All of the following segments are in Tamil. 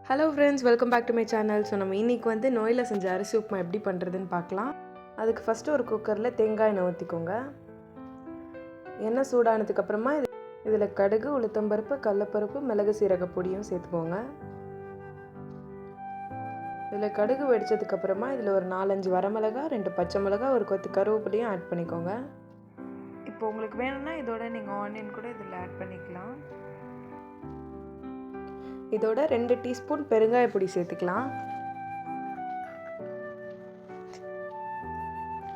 Hello friends, welcome back to my channel. So நம்ம இன்றைக்கி வந்து நோயில் செஞ்ச அரிசி உப்புமா எப்படி பண்ணுறதுன்னு பார்க்கலாம். அதுக்கு ஃபஸ்ட்டு ஒரு குக்கரில் தேங்காய் எண்ணெய் ஊற்றிக்கோங்க. எண்ணெய் சூடானதுக்கப்புறமா இதில் கடுகு, உளுத்தம்பருப்பு, கடலப்பருப்பு, மிளகு, சீரக பொடியும் சேர்த்துக்கோங்க. இதில் கடுகு வெடித்ததுக்கப்புறமா இதில் ஒரு 4-5 வரமிளகா, 2 பச்சை மிளகா, ஒரு கொத்து கருவேப்பிலையும் ஆட் பண்ணிக்கோங்க. இப்போ உங்களுக்கு வேணும்னா இதோட நீங்கள் ஆனியன் கூட இதில் ஆட் பண்ணிக்கலாம். இதோட 2 டீஸ்பூன் பெருங்காய பொடி சேர்த்துக்கலாம்.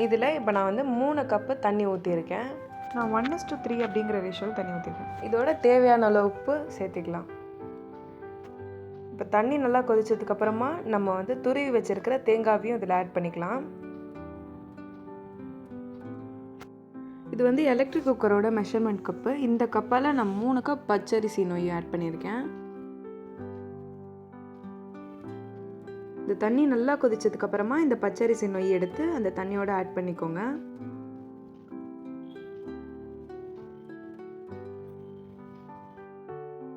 இதில் இப்போ நான் வந்து 3 கப்பு தண்ணி ஊற்றிருக்கேன். நான் 1:3 அப்படிங்கிற ரேஷியோவில் தண்ணி ஊற்றிருக்கேன். இதோட தேவையான அளவு உப்பு சேர்த்துக்கலாம். இப்போ தண்ணி நல்லா கொதிச்சதுக்கப்புறமா நம்ம வந்து துருவி வச்சுருக்கிற தேங்காவையும் இதில் ஆட் பண்ணிக்கலாம். இது வந்து எலக்ட்ரிக் குக்கரோட மெஷர்மெண்ட் கப்பு. இந்த கப்பால் நான் 3 கப் பச்சரிசி நொய் ஆட் பண்ணியிருக்கேன். இந்த தண்ணி நல்லா கொதிச்சதுக்கப்புறமா இந்த பச்சரிசி நொய் எடுத்து அந்த தண்ணியோட ஆட் பண்ணிக்கோங்க.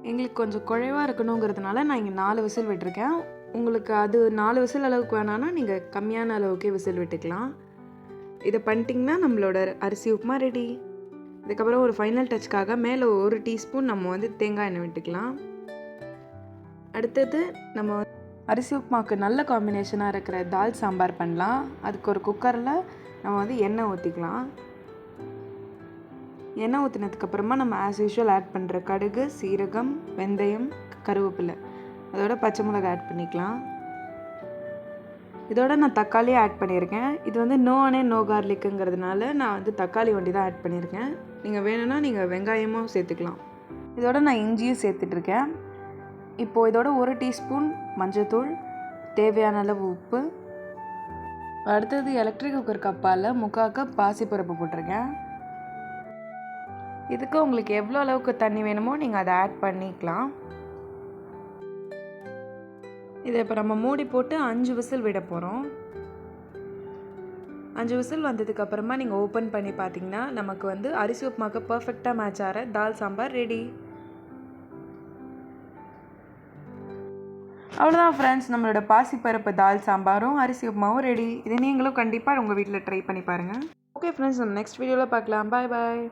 எங்களுக்கு கொஞ்சம் குழைவாக இருக்கணுங்கிறதுனால நான் இங்கே 4 விசில் விட்டுருக்கேன். உங்களுக்கு அது 4 விசில் அளவுக்கு வேணான்னா நீங்கள் கம்மியான அளவுக்கே விசில் விட்டுக்கலாம். இதை பண்ணிட்டிங்கன்னா நம்மளோட அரிசி உப்புமா ரெடி. இதுக்கப்புறம் ஒரு ஃபைனல் டச்சுக்காக மேலே 1 டீஸ்பூன் நம்ம வந்து தேங்காய் எண்ணெய் விட்டுக்கலாம். அடுத்தது நம்ம அரிசி உப்புமாவுக்கு நல்ல காம்பினேஷனாக இருக்கிற தால் சாம்பார் பண்ணலாம். அதுக்கு ஒரு குக்கரில் நம்ம வந்து எண்ணெய் ஊற்றிக்கலாம். எண்ணெய் ஊற்றினதுக்கப்புறமா நம்ம ஆஸ் யூஷுவல் ஆட் பண்ணுற கடுகு, சீரகம், வெந்தயம், கருவேப்பிலை, அதோட பச்சை மிளகாய் ஆட் பண்ணிக்கலாம். இதோட நான் தக்காளியே ஆட் பண்ணியிருக்கேன். இது வந்து நோ ஆனியன் நோ கார்லிக்குங்கிறதுனால நான் வந்து தக்காளி ஒண்டி தான் ஆட் பண்ணியிருக்கேன். நீங்கள் வேணும்னா நீங்கள் வெங்காயமும் சேர்த்துக்கலாம். இதோட நான் இஞ்சியும் சேர்த்துட்ருக்கேன். இப்போது இதோட 1 டீஸ்பூன் மஞ்சள்தூள், தேவையான அளவு உப்பு, அடுத்தது எலக்ட்ரிக் குக்கர் கப்பால் 3/4 கப் பாசிப்பருப்பு போட்டிருக்கேன். இதுக்கு உங்களுக்கு எவ்வளோ அளவுக்கு தண்ணி வேணுமோ நீங்கள் அதை ஆட் பண்ணிக்கலாம். இதை இப்போ நம்ம மூடி போட்டு 5 விசில் விட போகிறோம். 5 விசில் வந்ததுக்கப்புறமா நீங்கள் ஓப்பன் பண்ணி பார்த்தீங்கன்னா நமக்கு வந்து அரிசி உப்புமாக்கு பர்ஃபெக்டாக மேட்ச் ஆகிற தால் சாம்பார் ரெடி. அவ்வளோதான் ஃப்ரெண்ட்ஸ், நம்மளோட பாசிப்பருப்பு தால் சாம்பாரும் அரிசி உப்புமாவும் ரெடி. இதை நீங்களும் கண்டிப்பாக உங்கள் வீட்டில் ட்ரை பண்ணி பாருங்கள். ஓகே ஃப்ரெண்ட்ஸ், நம்ம நெக்ஸ்ட் வீடியோவில் பார்க்கலாம். பாய் பாய்.